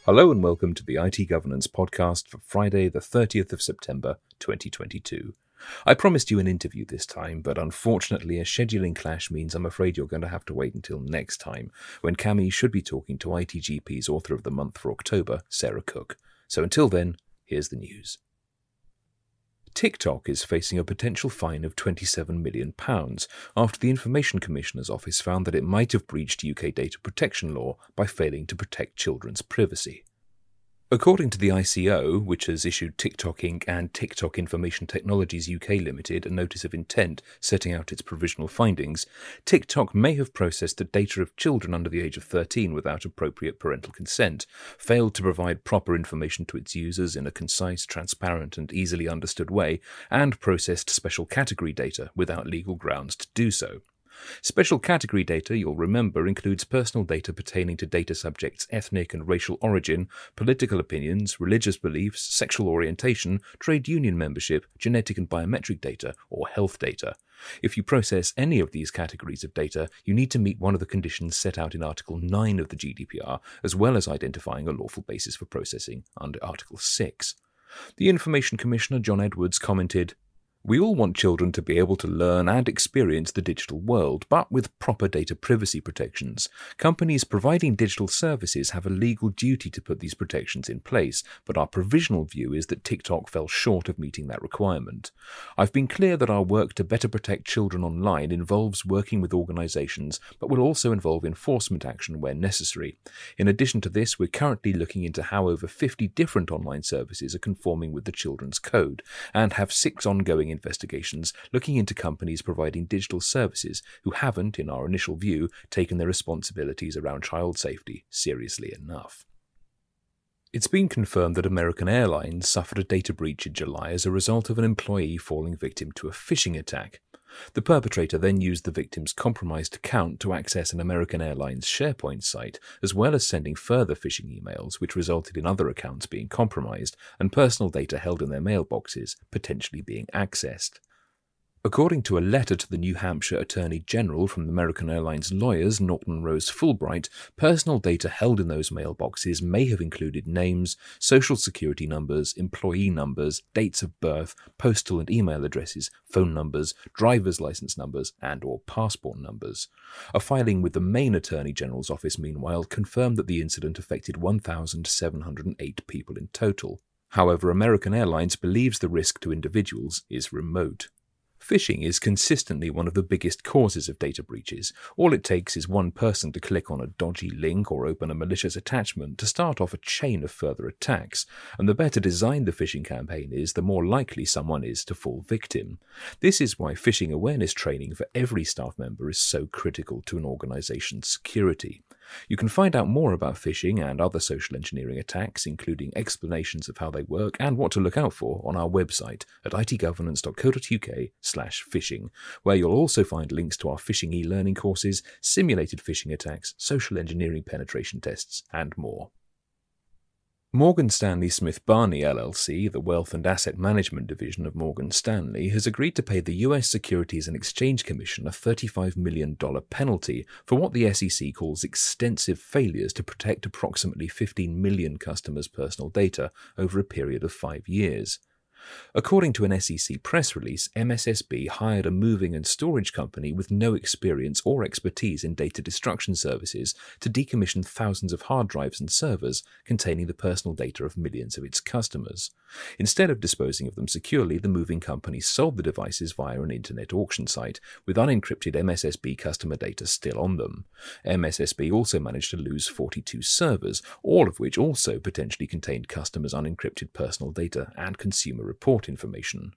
Hello and welcome to the IT Governance Podcast for Friday, the 30th of September, 2022. I promised you an interview this time, but unfortunately a scheduling clash means I'm afraid you're going to have to wait until next time, when Cami should be talking to ITGP's Author of the Month for October, Sarah Cook. So until then, here's the news. TikTok is facing a potential fine of £27 million after the Information Commissioner's Office found that it might have breached UK data protection law by failing to protect children's privacy. According to the ICO, which has issued TikTok Inc. and TikTok Information Technologies UK Limited a notice of intent setting out its provisional findings, TikTok may have processed the data of children under the age of 13 without appropriate parental consent, failed to provide proper information to its users in a concise, transparent and easily understood way, and processed special category data without legal grounds to do so. Special category data, you'll remember, includes personal data pertaining to data subjects' ethnic and racial origin, political opinions, religious beliefs, sexual orientation, trade union membership, genetic and biometric data, or health data. If you process any of these categories of data, you need to meet one of the conditions set out in Article 9 of the GDPR, as well as identifying a lawful basis for processing under Article 6. The Information Commissioner, John Edwards, commented, "We all want children to be able to learn and experience the digital world, but with proper data privacy protections. Companies providing digital services have a legal duty to put these protections in place, but our provisional view is that TikTok fell short of meeting that requirement. I've been clear that our work to better protect children online involves working with organisations, but will also involve enforcement action where necessary. In addition to this, we're currently looking into how over 50 different online services are conforming with the Children's Code, and have 6 ongoing investigations looking into companies providing digital services who haven't, in our initial view, taken their responsibilities around child safety seriously enough." It's been confirmed that American Airlines suffered a data breach in July as a result of an employee falling victim to a phishing attack. The perpetrator then used the victim's compromised account to access an American Airlines SharePoint site, as well as sending further phishing emails, which resulted in other accounts being compromised and personal data held in their mailboxes potentially being accessed. According to a letter to the New Hampshire Attorney General from the American Airlines lawyers Norton Rose Fulbright, personal data held in those mailboxes may have included names, social security numbers, employee numbers, dates of birth, postal and email addresses, phone numbers, driver's license numbers, and/or passport numbers. A filing with the Maine Attorney General's office, meanwhile, confirmed that the incident affected 1,708 people in total. However, American Airlines believes the risk to individuals is remote. Phishing is consistently one of the biggest causes of data breaches. All it takes is one person to click on a dodgy link or open a malicious attachment to start off a chain of further attacks, and the better designed the phishing campaign is, the more likely someone is to fall victim. This is why phishing awareness training for every staff member is so critical to an organization's security. You can find out more about phishing and other social engineering attacks, including explanations of how they work and what to look out for, on our website at itgovernance.co.uk/phishing, where you'll also find links to our phishing e-learning courses, simulated phishing attacks, social engineering penetration tests, and more. Morgan Stanley Smith Barney LLC, the wealth and asset management division of Morgan Stanley, has agreed to pay the US Securities and Exchange Commission a $35 million penalty for what the SEC calls extensive failures to protect approximately 15 million customers' personal data over a period of 5 years. According to an SEC press release, MSSB hired a moving and storage company with no experience or expertise in data destruction services to decommission thousands of hard drives and servers containing the personal data of millions of its customers. Instead of disposing of them securely, the moving company sold the devices via an internet auction site, with unencrypted MSSB customer data still on them. MSSB also managed to lose 42 servers, all of which also potentially contained customers' unencrypted personal data and consumer report information.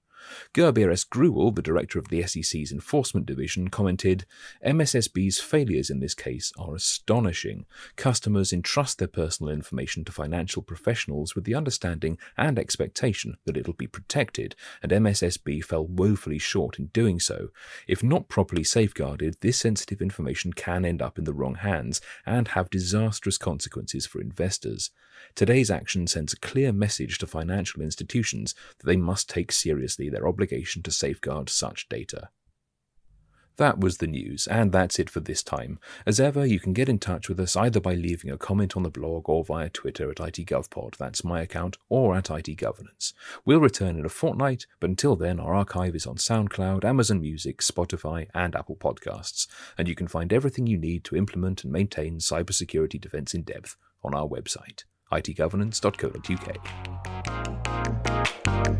Gerbier S. Gruel, the director of the SEC's Enforcement Division, commented, "MSSB's failures in this case are astonishing. Customers entrust their personal information to financial professionals with the understanding and expectation that it'll be protected, and MSSB fell woefully short in doing so. If not properly safeguarded, this sensitive information can end up in the wrong hands and have disastrous consequences for investors. Today's action sends a clear message to financial institutions that they must take seriously their obligation to safeguard such data." That was the news, and that's it for this time. As ever, you can get in touch with us either by leaving a comment on the blog or via Twitter at ITGovPod, that's my account, or at ITGovernance. We'll return in a fortnight, but until then, our archive is on SoundCloud, Amazon Music, Spotify, and Apple Podcasts, and you can find everything you need to implement and maintain cybersecurity defense in depth on our website, itgovernance.co.uk.